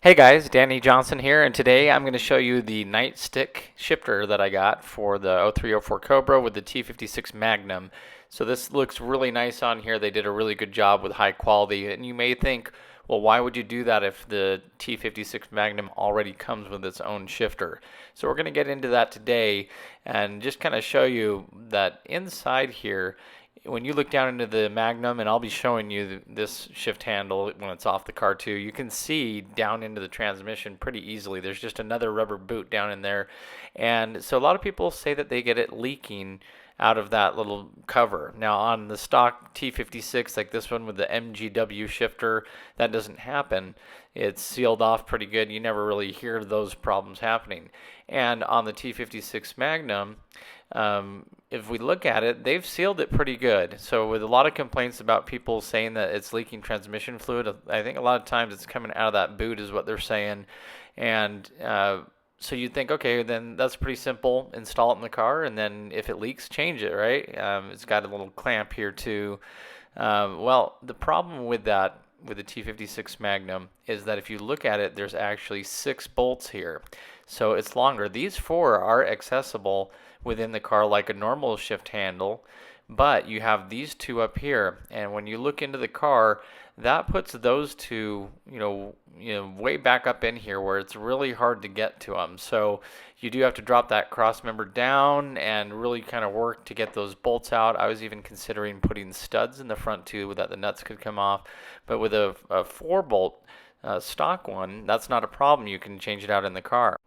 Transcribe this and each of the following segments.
Hey guys, Danny Johnson here, and today I'm going to show you the Nightstick shifter that I got for the 0304 Cobra with the T56 Magnum. So this looks really nice on here. They did a really good job with high quality, and you may think, well, why would you do that if the T56 Magnum already comes with its own shifter? So we're going to get into that today and just kind of show you that inside here, when you look down into the Magnum, and I'll be showing you this shift handle when it's off the car too, you can see down into the transmission pretty easily. There's just another rubber boot down in there. And so a lot of people say that they get it leaking out of that little cover. Now on the stock T56, like this one with the MGW shifter, that doesn't happen. It's sealed off pretty good. You never really hear those problems happening. And on the T56 Magnum, if we look at it, they've sealed it pretty good. So with a lot of complaints about people saying that it's leaking transmission fluid, I think a lot of times it's coming out of that boot is what they're saying. And so you'd think, okay, then that's pretty simple. Install it in the car, and then if it leaks, change it, right? It's got a little clamp here too. Well, the problem with that, with the T56 Magnum, is that if you look at it, there's actually 6 bolts here. So it's longer. These 4 are accessible within the car like a normal shift handle, but you have these 2 up here, and when you look into the car, that puts those 2 way back up in here where it's really hard to get to them. So you do have to drop that cross member down and really kind of work to get those bolts out. I was even considering putting studs in the front too, that the nuts could come off, but with a 4 bolt stock one, that's not a problem. You can change it out in the car.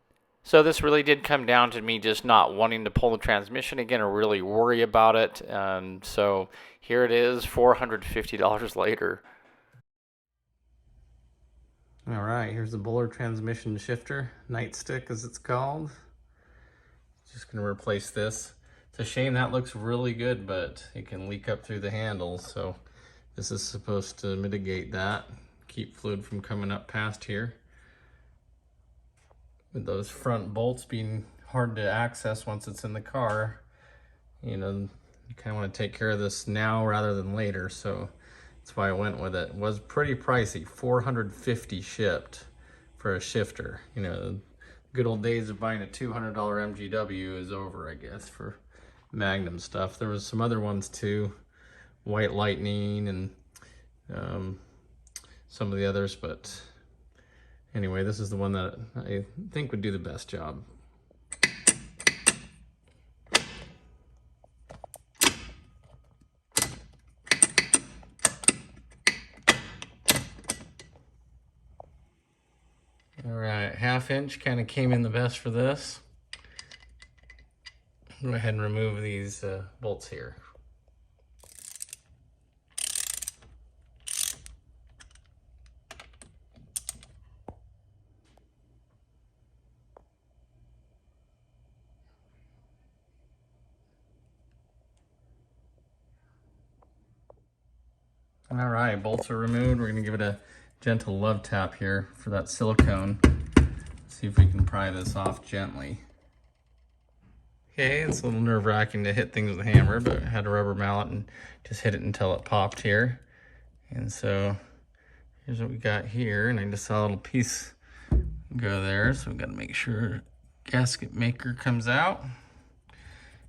So this really did come down to me just not wanting to pull the transmission again or really worry about it. So here it is, $450 later. All right, here's the Bowler transmission shifter, Nightstick as it's called. Just gonna replace this. It's a shame that looks really good, but it can leak up through the handles. So this is supposed to mitigate that, keep fluid from coming up past here. With those front bolts being hard to access once it's in the car, you kind of want to take care of this now rather than later. So that's why I went with it. It was pretty pricey, $450 shipped for a shifter. Good old days of buying a $200 MGW is over, I guess, for Magnum stuff. There was some other ones too, White Lightning and some of the others, but anyway, this is the one that I think would do the best job. All right, 1/2 inch kind of came in the best for this. Go ahead and remove these bolts here. All right, bolts are removed. We're gonna give it a gentle love tap here for that silicone. See if we can pry this off gently. Okay, it's a little nerve-wracking to hit things with a hammer, but I had a rubber mallet and just hit it until it popped here. And so here's what we got here, and I just saw a little piece go there, so we've got to make sure gasket maker comes out.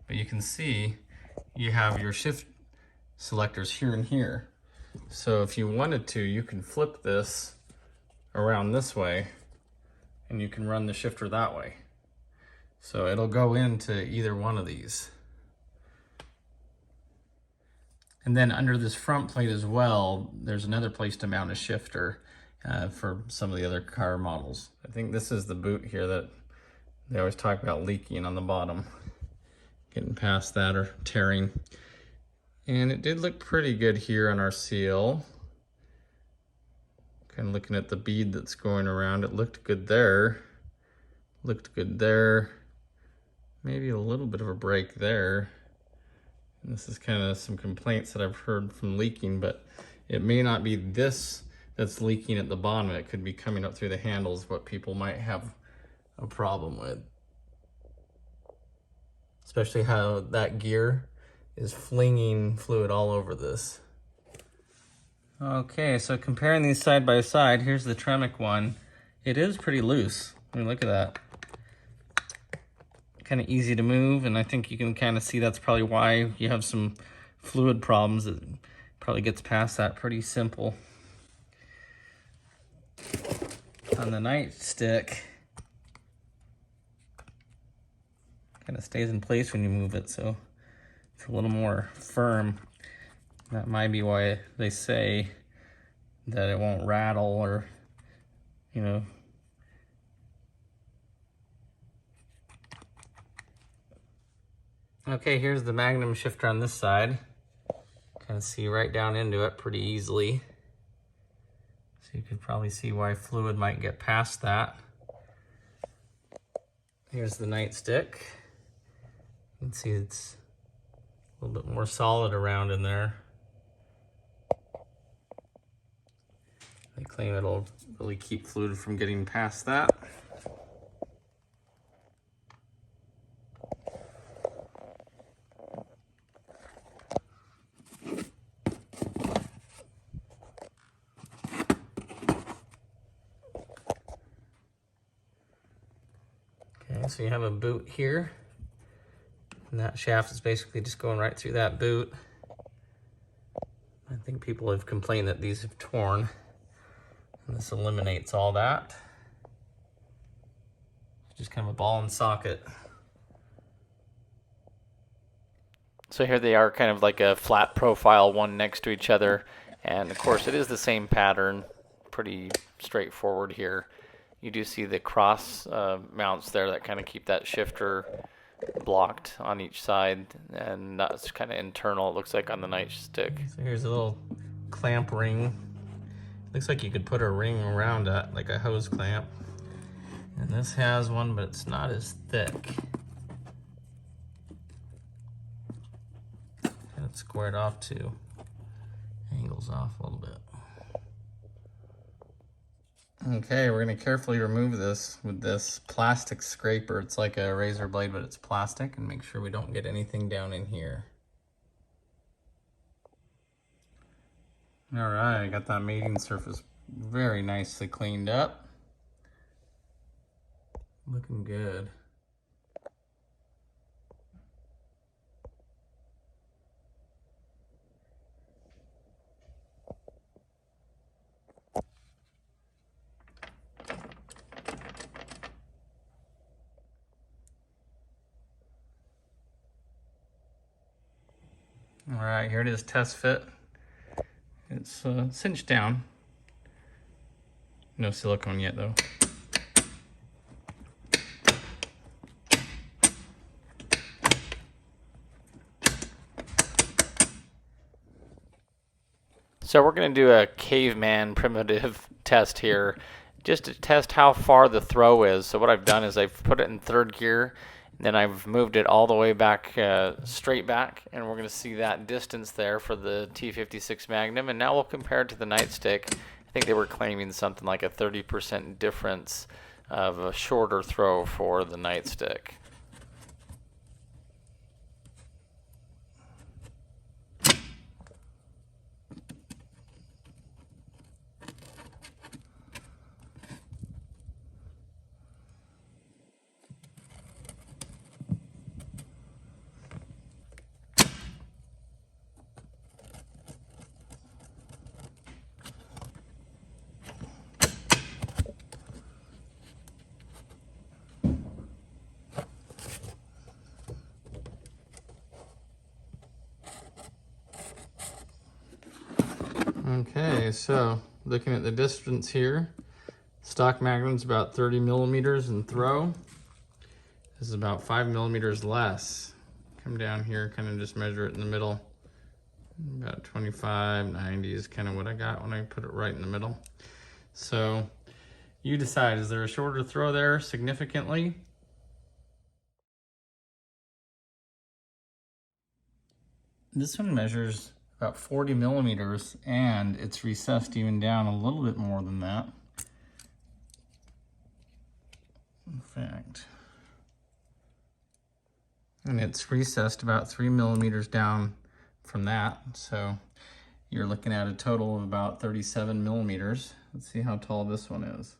But you can see you have your shift selectors here and here. So if you wanted to, you can flip this around this way and you can run the shifter that way. So it'll go into either one of these. And then under this front plate as well, there's another place to mount a shifter for some of the other car models. I think this is the boot here that they always talk about leaking on the bottom. Getting past that or tearing. And it did look pretty good here on our seal. Kind of looking at the bead that's going around, it looked good there. Looked good there. Maybe a little bit of a break there. And this is kind of some complaints that I've heard from leaking, but it may not be this that's leaking at the bottom. It could be coming up through the handles, what people might have a problem with. Especially how that gear is flinging fluid all over this. Okay, so comparing these side by side, here's the Tremec one, it is pretty loose. I mean, look at that. Kind of easy to move, and I think you can kind of see that's probably why you have some fluid problems. It probably gets past that pretty simple. On the Nightstick, kind of stays in place when you move it, so it's a little more firm. That might be why they say that it won't rattle or, you know. Okay, here's the Magnum shifter on this side. Kind of see right down into it pretty easily. So you could probably see why fluid might get past that. Here's the Nightstick. You can see it's a little bit more solid around in there. They claim it'll really keep fluid from getting past that. Okay, so you have a boot here, and that shaft is basically just going right through that boot. I think people have complained that these have torn, and this eliminates all that. It's just kind of a ball and socket. So here they are, kind of like a flat profile, one next to each other. And of course it is the same pattern, pretty straightforward here. You do see the cross mounts there that kind of keep that shifter blocked on each side, and that's kind of internal, it looks like, on the Nightstick. So here's a little clamp ring. Looks like you could put a ring around it, like a hose clamp. And this has one, but it's not as thick. Kind of squared off too. Angles off a little bit. Okay, we're gonna carefully remove this with this plastic scraper. It's like a razor blade, but it's plastic, and make sure we don't get anything down in here. All right, I got that mating surface very nicely cleaned up. Looking good. All right, here it is, test fit. It's cinched down. No silicone yet though. So we're going to do a caveman primitive test here, just to test how far the throw is. So what I've done is I've put it in third gear, and then I've moved it all the way back, straight back, and we're going to see that distance there for the T56 Magnum. And now we'll compare it to the Nightstick. I think they were claiming something like a 30% difference of a shorter throw for the Nightstick. Okay, so looking at the distance here, stock Magnum's about 30 millimeters in throw. This is about 5 millimeters less. Come down here, kind of just measure it in the middle. About 25, 90 is kind of what I got when I put it right in the middle. So you decide, is there a shorter throw there significantly? This one measures about 40 millimeters, and it's recessed even down a little bit more than that. In fact, and it's recessed about 3 millimeters down from that. So you're looking at a total of about 37 millimeters. Let's see how tall this one is.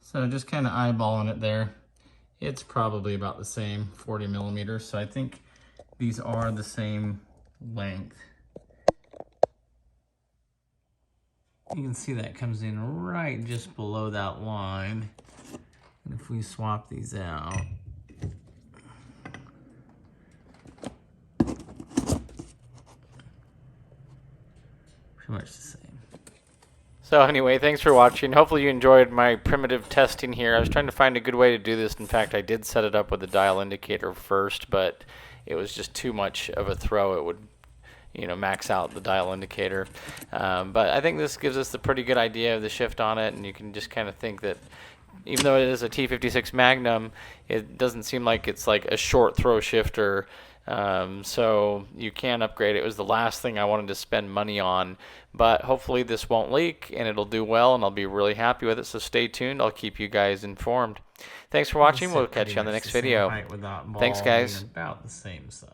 So just kind of eyeballing it there. It's probably about the same, 40 millimeters. So I think these are the same length. You can see that comes in right just below that line. And if we swap these out, pretty much the same. So anyway, thanks for watching. Hopefully you enjoyed my primitive testing here. I was trying to find a good way to do this. In fact, I did set it up with the dial indicator first, but it was just too much of a throw. It would, max out the dial indicator. But I think this gives us a pretty good idea of the shift on it, and you can just kind of think that even though it is a T56 Magnum, it doesn't seem like it's like a short throw shifter. So you can upgrade. It was the last thing I wanted to spend money on, but hopefully this won't leak and it'll do well and I'll be really happy with it. So stay tuned. I'll keep you guys informed. Thanks for watching. We'll catch you on the next video. Thanks, guys. About the same size.